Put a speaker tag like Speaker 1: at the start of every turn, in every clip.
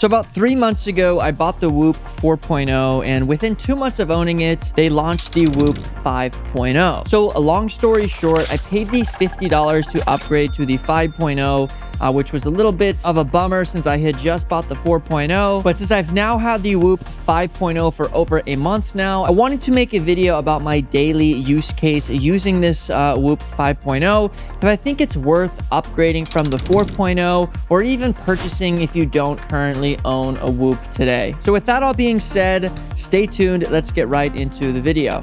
Speaker 1: So about 3 months ago, I bought the Whoop 4.0, and within 2 months of owning it, they launched the Whoop 5.0. So a long story short, I paid the $50 to upgrade to the 5.0, which was a little bit of a bummer since I had just bought the 4.0. But since I've now had the Whoop 5.0 for over a month now, I wanted to make a video about my daily use case using this Whoop 5.0, because I think it's worth upgrading from the 4.0 or even purchasing if you don't currently own a Whoop today. So with that all being said, stay tuned. Let's get right into the video.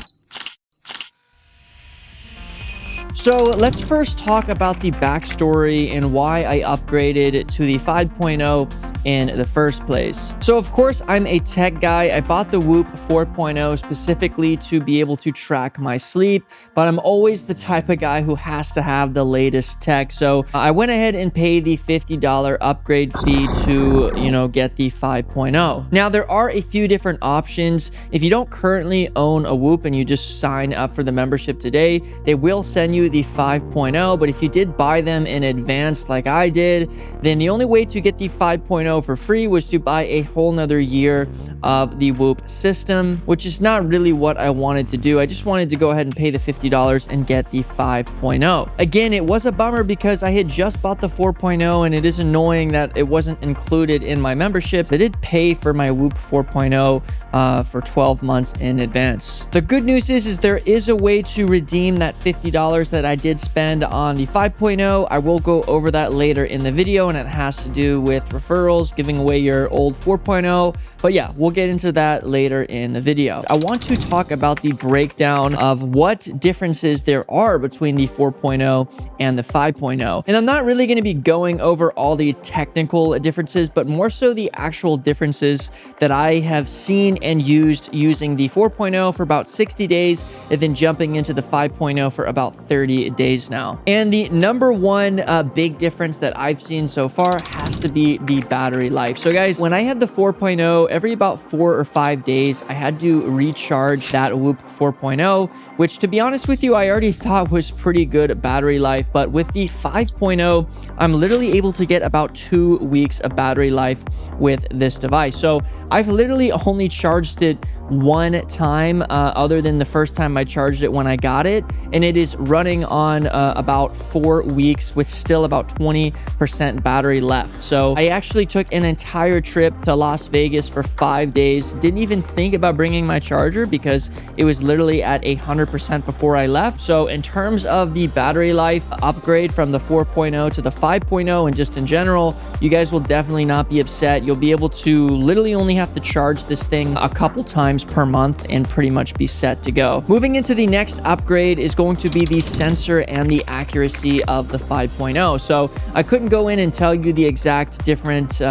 Speaker 1: So let's first talk about the backstory and why I upgraded to the 5.0 in the first place. So of course, I'm a tech guy. I bought the Whoop 4.0 specifically to be able to track my sleep, but I'm always the type of guy who has to have the latest tech. So I went ahead and paid the $50 upgrade fee to, get the 5.0. Now, there are a few different options. If you don't currently own a Whoop and you just sign up for the membership today, they will send you the 5.0. But if you did buy them in advance like I did, then the only way to get the 5.0 for free was to buy a whole nother year of the Whoop system, which is not really what I wanted to do. I just wanted to go ahead and pay the $50 and get the 5.0. Again, it was a bummer because I had just bought the 4.0, and it is annoying that it wasn't included in my memberships. I did pay for my Whoop 4.0 for 12 months in advance. The good news is there is a way to redeem that $50 that I did spend on the 5.0. I will go over that later in the video, and it has to do with referrals, giving away your old 4.0. But yeah, we'll get into that later in the video. I want to talk about the breakdown of what differences there are between the 4.0 and the 5.0. And I'm not really going to be going over all the technical differences, but more so the actual differences that I have seen and used using the 4.0 for about 60 days and then jumping into the 5.0 for about 30 days now. And the number one big difference that I've seen so far has to be the battery life. So guys, when I had the 4.0, every about 4 or 5 days, I had to recharge that Whoop 4.0, which to be honest with you, I already thought was pretty good battery life. But with the 5.0, I'm literally able to get about 2 weeks of battery life with this device. So I've literally only charged it one time other than the first time I charged it when I got it, and it is running on about 4 weeks with still about 20% battery left. So I actually took an entire trip to Las Vegas for 5 days, didn't even think about bringing my charger because it was literally at 100% before I left. So in terms of the battery life upgrade from the 4.0 to the 5.0 and just in general, you guys will definitely not be upset. You'll be able to literally only have to charge this thing a couple times per month and pretty much be set to go. Moving into the next upgrade is going to be the sensor and the accuracy of the 5.0. So I couldn't go in and tell you the exact different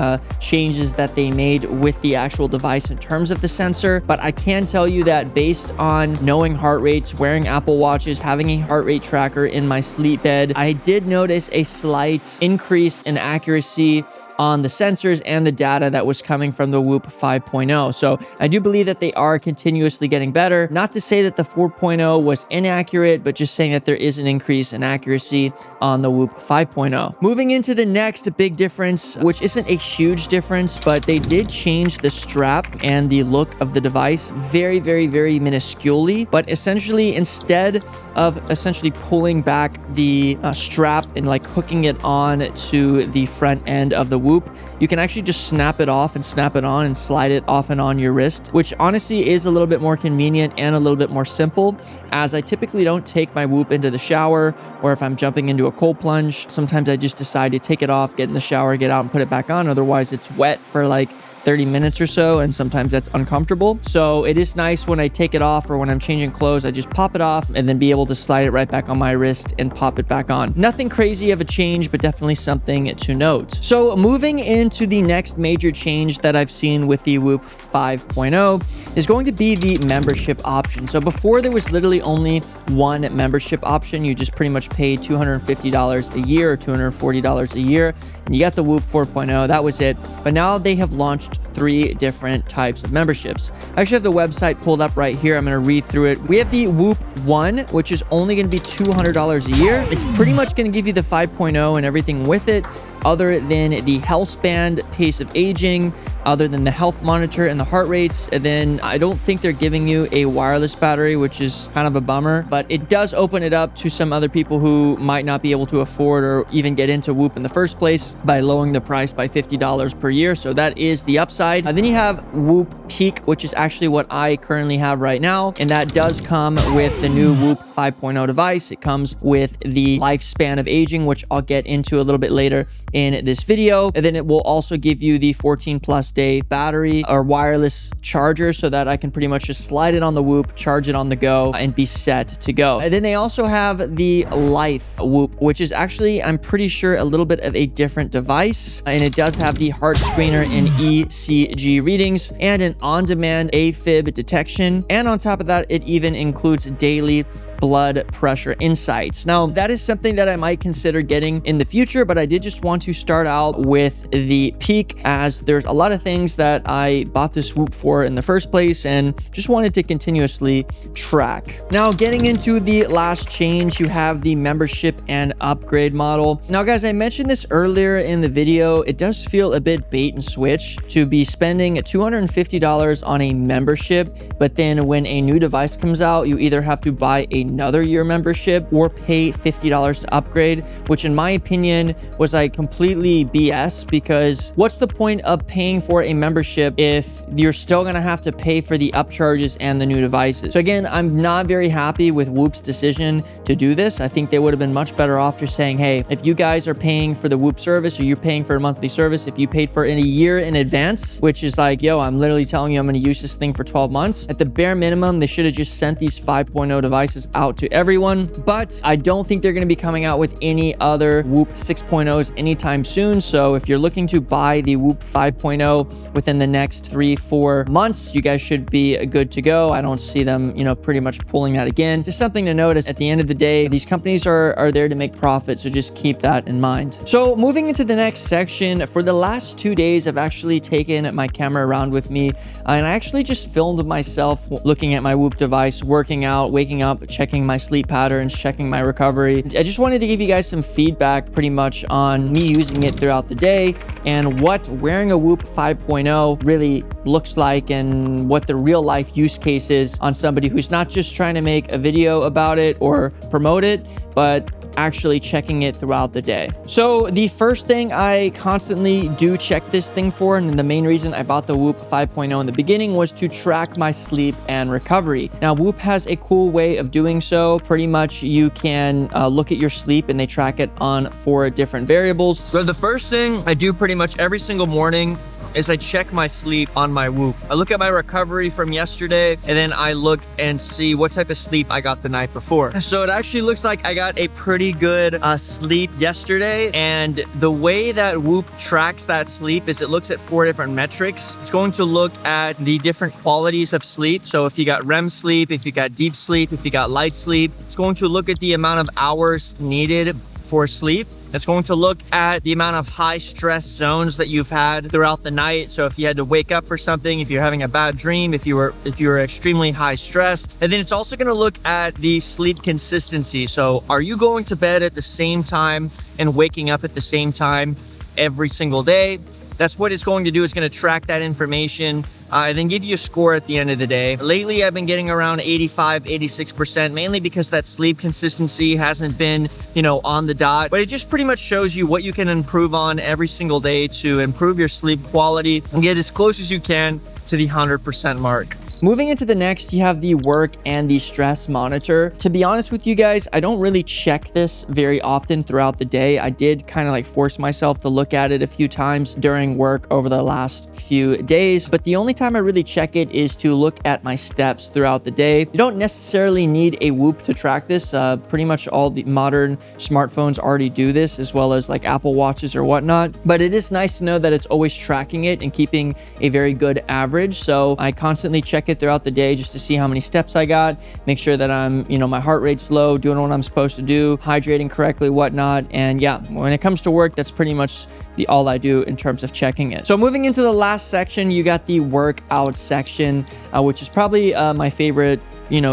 Speaker 1: changes that they made with the actual device in terms of the sensor, but I can tell you that based on knowing heart rates, wearing Apple Watches, having a heart rate tracker in my sleep bed, I did notice a slight increase in accuracy on the sensors and the data that was coming from the Whoop 5.0. So I do believe that they are continuously getting better. Not to say that the 4.0 was inaccurate, but just saying that there is an increase in accuracy on the Whoop 5.0. Moving into the next big difference, which isn't a huge difference, but they did change the strap and the look of the device very, very, very minusculely. But essentially, instead of essentially pulling back the strap and like hooking it on to the front end of the Whoop, you can actually just snap it off and snap it on and slide it off and on your wrist, which honestly is a little bit more convenient and a little bit more simple, as I typically don't take my Whoop into the shower, or if I'm jumping into a cold plunge, sometimes I just decide to take it off, get in the shower, get out and put it back on. Otherwise it's wet for like 30 minutes or so, and sometimes that's uncomfortable. So it is nice when I take it off or when I'm changing clothes, I just pop it off and then be able to slide it right back on my wrist and pop it back on. Nothing crazy of a change, but definitely something to note. So moving into the next major change that I've seen with the Whoop 5.0 is going to be the membership option. So before, there was literally only one membership option. You just pretty much paid $250 a year or $240 a year, and you got the Whoop 4.0. That was it. But now they have launched 3 different types of memberships. I actually have the website pulled up right here. I'm going to read through it. We have the Whoop 1, which is only going to be $200 a year. It's pretty much going to give you the 5.0 and everything with it, other than the health span, pace of aging, other than the health monitor and the heart rates. And then I don't think they're giving you a wireless battery, which is kind of a bummer, but it does open it up to some other people who might not be able to afford or even get into Whoop in the first place by lowering the price by $50 per year. So that is the upside. Then you have Whoop Peak, which is actually what I currently have right now. And that does come with the new Whoop 5.0 device. It comes with the lifespan of aging, which I'll get into a little bit later in this video. And then it will also give you the 14+ day battery or wireless charger so that I can pretty much just slide it on the Whoop, charge it on the go, and be set to go. And then they also have the Life Whoop, which is actually, I'm pretty sure, a little bit of a different device. And it does have the heart screener and ECG readings and an on-demand AFib detection. And on top of that, it even includes daily blood pressure insights. Now, that is something that I might consider getting in the future, but I did just want to start out with the Peak, as there's a lot of things that I bought this Whoop for in the first place and just wanted to continuously track. Now, getting into the last change, you have the membership and upgrade model. Now, guys, I mentioned this earlier in the video. It does feel a bit bait and switch to be spending $250 on a membership, but then when a new device comes out, you either have to buy another year membership or pay $50 to upgrade, which in my opinion was like completely BS, because what's the point of paying for a membership if you're still gonna have to pay for the upcharges and the new devices? So again, I'm not very happy with Whoop's decision to do this. I think they would have been much better off just saying, hey, if you guys are paying for the Whoop service or you're paying for a monthly service, if you paid for it in a year in advance, which is like, yo, I'm literally telling you I'm gonna use this thing for 12 months, at the bare minimum, they should have just sent these 5.0 devices out to everyone. But I don't think they're going to be coming out with any other Whoop 6.0s anytime soon. So if you're looking to buy the Whoop 5.0 within the next 3-4 months, you guys should be good to go. I don't see them, pretty much pulling that again. Just something to notice. At the end of the day, these companies are there to make profit, so just keep that in mind. So moving into the next section, for the last 2 days, I've actually taken my camera around with me, and I actually just filmed myself looking at my Whoop device, working out, waking up, checking my sleep patterns, checking my recovery. I just wanted to give you guys some feedback pretty much on me using it throughout the day and what wearing a Whoop 5.0 really looks like and what the real life use case is on somebody who's not just trying to make a video about it or promote it, but actually checking it throughout the day. So the first thing I constantly do check this thing for, and the main reason I bought the Whoop 5.0 in the beginning, was to track my sleep and recovery. Now, Whoop has a cool way of doing so. Pretty much you can look at your sleep and they track it on 4 different variables. So the first thing I do pretty much every single morning is I check my sleep on my Whoop. I look at my recovery from yesterday, and then I look and see what type of sleep I got the night before. So it actually looks like I got a pretty good sleep yesterday, and the way that Whoop tracks that sleep is it looks at 4 different metrics. It's going to look at the different qualities of sleep. So if you got REM sleep, if you got deep sleep, if you got light sleep, it's going to look at the amount of hours needed for sleep. It's going to look at the amount of high stress zones that you've had throughout the night. So if you had to wake up for something, if you're having a bad dream, if you were extremely high stressed. And then it's also going to look at the sleep consistency. So are you going to bed at the same time and waking up at the same time every single day? That's what it's going to do. It's going to track that information and then give you a score at the end of the day. Lately, I've been getting around 85, 86%, mainly because that sleep consistency hasn't been, on the dot. But it just pretty much shows you what you can improve on every single day to improve your sleep quality and get as close as you can to the 100% mark. Moving into the next, you have the work and the stress monitor. To be honest with you guys, I don't really check this very often throughout the day. I did kind of like force myself to look at it a few times during work over the last few days, but the only time I really check it is to look at my steps throughout the day. You don't necessarily need a Whoop to track this. Pretty much all the modern smartphones already do this, as well as like Apple Watches or whatnot, but it is nice to know that it's always tracking it and keeping a very good average. So I constantly check it throughout the day just to see how many steps I got, make sure that I'm, my heart rate's low, doing what I'm supposed to do, hydrating correctly, whatnot. And yeah, when it comes to work, that's pretty much all I do in terms of checking it. So moving into the last section, you got the workout section, which is probably my favorite,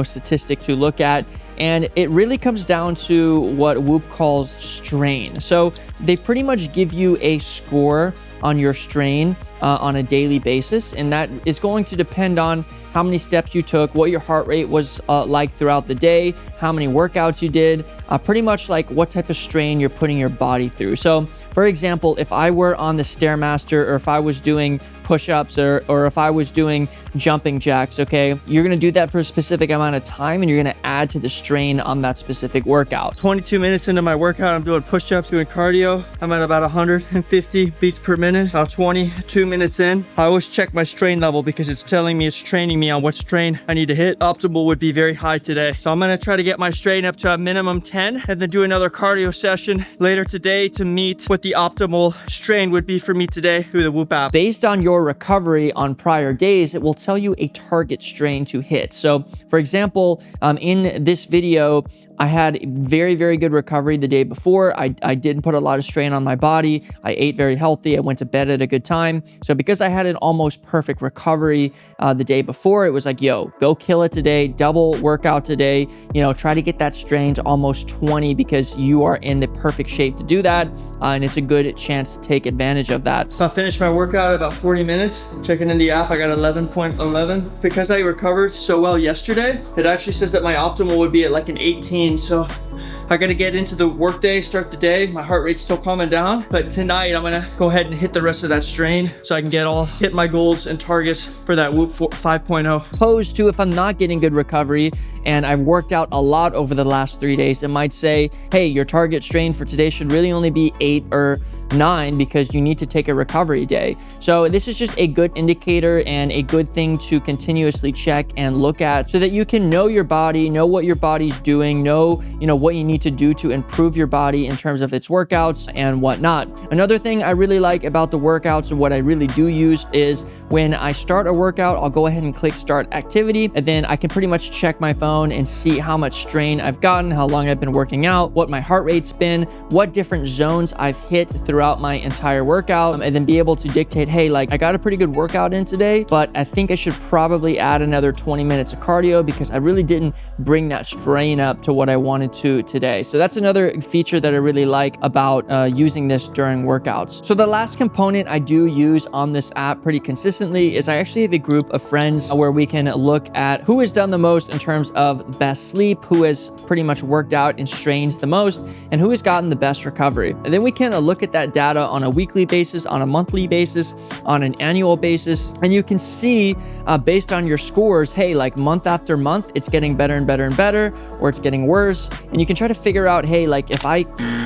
Speaker 1: statistic to look at. And it really comes down to what Whoop calls strain. So they pretty much give you a score on your strain on a daily basis, and that is going to depend on how many steps you took, what your heart rate was like throughout the day, how many workouts you did, pretty much like what type of strain you're putting your body through. So for example, if I were on the Stairmaster, or if I was doing push-ups, or if I was doing jumping jacks, okay, you're gonna do that for a specific amount of time, and you're gonna add to the strain on that specific workout. 22 minutes into my workout, I'm doing push-ups, doing cardio. I'm at about 150 beats per minute, about 22 minutes in. I always check my strain level because it's telling me, it's training me on what strain I need to hit. Optimal would be very high today. So I'm gonna try to get my strain up to a minimum 10, and then do another cardio session later today to meet what the optimal strain would be for me today through the Whoop app. Based on your recovery on prior days, it will tell you a target strain to hit. So for example, in this video, I had very, very good recovery the day before. I didn't put a lot of strain on my body. I ate very healthy. I went to bed at a good time. So because I had an almost perfect recovery the day before, it was like, yo, go kill it today, double workout today, you know, try to get that strain to almost 20 because you are in the perfect shape to do that. And it's a good chance to take advantage of that. So I finished my workout at about 40 minutes. Checking in the app, I got 11.11. Because I recovered so well yesterday, it actually says that my optimal would be at like an 18. So I gotta get into the workday, start the day. My heart rate's still calming down, but tonight I'm gonna go ahead and hit the rest of that strain so I can hit my goals and targets for that Whoop 5.0. Opposed to if I'm not getting good recovery and I've worked out a lot over the last 3 days, it might say, hey, your target strain for today should really only be 8 or 9 because you need to take a recovery day. So this is just a good indicator and a good thing to continuously check and look at so that you can know your body, know what your body's doing, know, you know, what you need to do to improve your body in terms of its workouts and whatnot. Another thing I really like about the workouts and what I really do use is when I start a workout, I'll go ahead and click start activity, and then I can pretty much check my phone and see how much strain I've gotten, how long I've been working out, what my heart rate's been, what different zones I've hit throughout my entire workout, and then be able to dictate, hey, like I got a pretty good workout in today, but I think I should probably add another 20 minutes of cardio because I really didn't bring that strain up to what I wanted to today. So that's another feature that I really like about using this during workouts. So the last component I do use on this app pretty consistently is I actually have a group of friends where we can look at who has done the most in terms of best sleep, who has pretty much worked out and strained the most, and who has gotten the best recovery. And then we can look at that data on a weekly basis, on a monthly basis, on an annual basis, and you can see based on your scores, hey, like month after month, it's getting better and better and better, or it's getting worse. And you can try to figure out, hey, like if I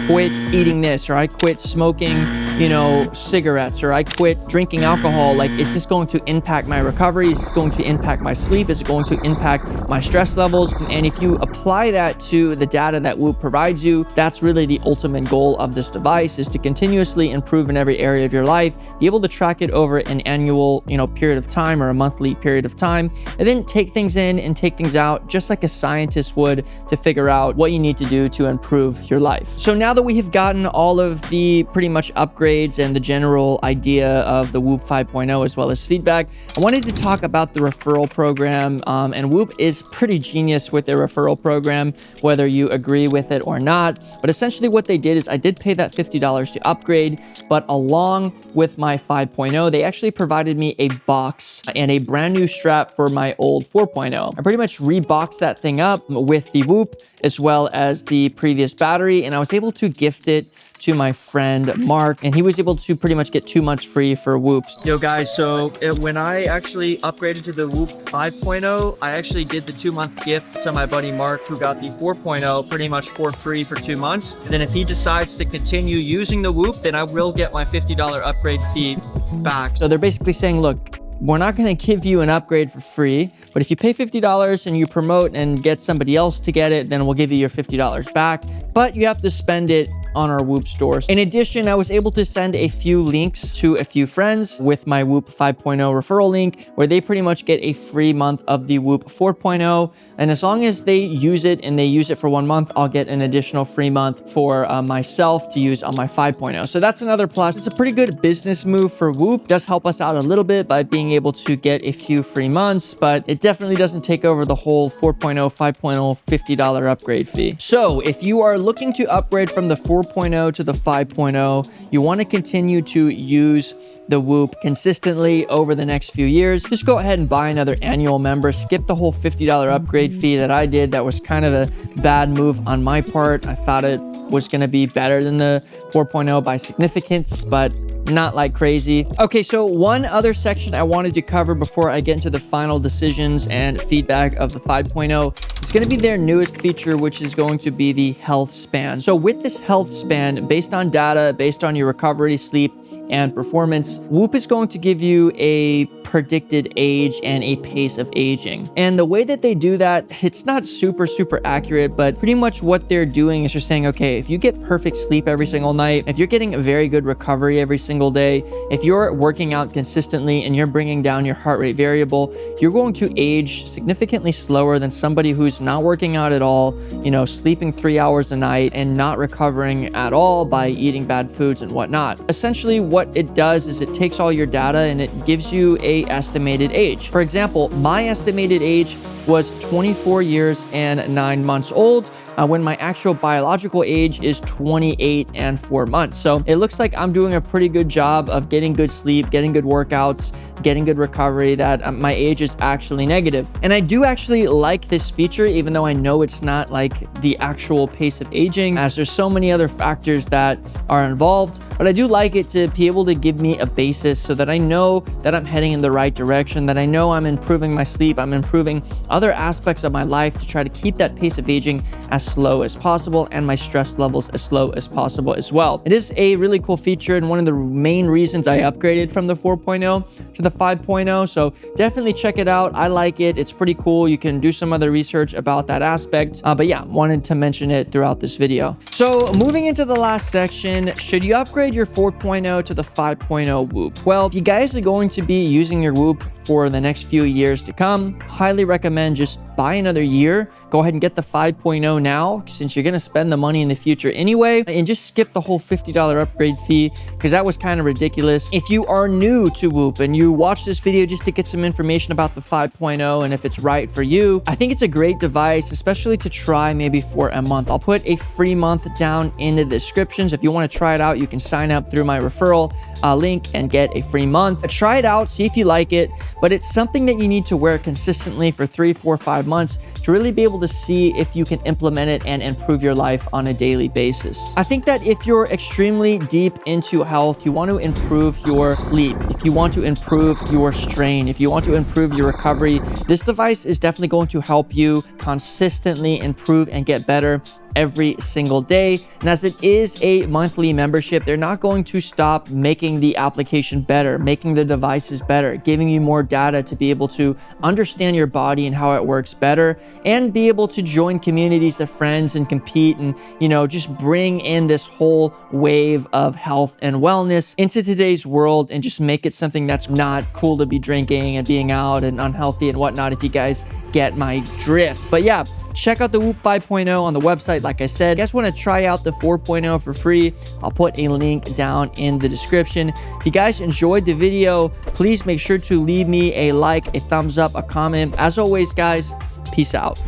Speaker 1: quit eating this, or I quit smoking, you know, cigarettes, or I quit drinking alcohol, like is this going to impact my recovery? Is it going to impact my sleep? Is it going to impact my stress levels? And if you apply that to the data that Whoop provides you, that's really the ultimate goal of this device, is to continuously improve in every area of your life, be able to track it over an annual, you know, period of time or a monthly period of time, and then take things in and take things out just like a scientist would to figure out what you need to do to improve your life. So now that we have gotten all of the pretty much upgrades and the general idea of the Whoop 5.0 as well as feedback, I wanted to talk about the referral program, and Whoop is pretty genius with their referral program, whether you agree with it or not. But essentially what they did is I did pay that $50 to upgrade, but along with my 5.0, they actually provided me a box and a brand new strap for my old 4.0. I pretty much reboxed that thing up with the Whoop as well as the previous battery, and I was able to gift it to my friend Mark, and he was able to pretty much get 2 months free for Whoops. Yo guys, so when I actually upgraded to the Whoop 5.0, I actually did the 2-month gift to my buddy Mark, who got the 4.0 pretty much for free for 2 months. And then if he decides to continue using the Whoop, then I will get my $50 upgrade fee back. So they're basically saying, look, we're not going to give you an upgrade for free, but if you pay $50 and you promote and get somebody else to get it, then we'll give you your $50 back, but you have to spend it on our Whoop stores. In addition, I was able to send a few links to a few friends with my Whoop 5.0 referral link, where they pretty much get a free month of the Whoop 4.0. And as long as they use it and they use it for 1 month, I'll get an additional free month for myself to use on my 5.0. So that's another plus. It's a pretty good business move for Whoop. It does help us out a little bit by being able to get a few free months, but it definitely doesn't take over the whole 4.0, 5.0, $50 upgrade fee. So if you are looking to upgrade from the 4.0 to the 5.0, you want to continue to use the Whoop consistently over the next few years, just go ahead and buy another annual member. Skip the whole $50 upgrade fee that I did. That was kind of a bad move on my part. I thought it was going to be better than the 4.0 by significance, but not like crazy. Okay, so one other section I wanted to cover before I get into the final decisions and feedback of the 5.0 is going to be their newest feature, which is going to be the health span. So with this health span, based on data, based on your recovery, sleep, and performance, Whoop is going to give you a predicted age and a pace of aging. And the way that they do that, it's not super accurate, but pretty much what they're doing is just saying, okay, if you get perfect sleep every single night, if you're getting a very good recovery every single day, if you're working out consistently and you're bringing down your heart rate variable, you're going to age significantly slower than somebody who's not working out at all, you know, sleeping 3 hours a night and not recovering at all by eating bad foods and whatnot. Essentially, what it does is it takes all your data and it gives you a estimated age. For example, my estimated age was 24 years and 9 months old, when my actual biological age is 28 and 4 months. So it looks like I'm doing a pretty good job of getting good sleep, getting good workouts, getting good recovery, that my age is actually negative. And I do actually like this feature, even though I know it's not like the actual pace of aging, as there's so many other factors that are involved. But I do like it to be able to give me a basis so that I know that I'm heading in the right direction, that I know I'm improving my sleep, I'm improving other aspects of my life to try to keep that pace of aging as slow as possible and my stress levels as slow as possible as well. It is a really cool feature and one of the main reasons I upgraded from the 4.0 to the 5.0. So definitely check it out. I like it. It's pretty cool. You can do some other research about that aspect. But yeah, wanted to mention it throughout this video. So moving into the last section, should you upgrade your 4.0 to the 5.0 Whoop? Well, if you guys are going to be using your Whoop for the next few years to come, highly recommend just buy another year. Go ahead and get the 5.0 now, since you're going to spend the money in the future anyway, and just skip the whole $50 upgrade fee, because that was kind of ridiculous. If you are new to Whoop and you watch this video just to get some information about the 5.0 and if it's right for you, I think it's a great device, especially to try maybe for a month. I'll put a free month down in the descriptions. If you want to try it out, you can sign up through my referral link and get a free month. Try it out, see if you like it, but it's something that you need to wear consistently for 3, 4, 5 months to really be able to see if you can implement it and improve your life on a daily basis. I think that if you're extremely deep into health, you want to improve your sleep, if you want to improve your strain, if you want to improve your recovery, this device is definitely going to help you consistently improve and get better every single day. And as it is a monthly membership, they're not going to stop making the application better, making the devices better, giving you more data to be able to understand your body and how it works better, and be able to join communities of friends and compete and, you know, just bring in this whole wave of health and wellness into today's world and just make it something that's not cool to be drinking and being out and unhealthy and whatnot, if you guys get my drift. But yeah, check out the Whoop 5.0 on the website. Like I said, if you guys want to try out the 4.0 for free, I'll put a link down in the description. If you guys enjoyed the video, please make sure to leave me a like, a thumbs up, a comment. As always, guys, peace out.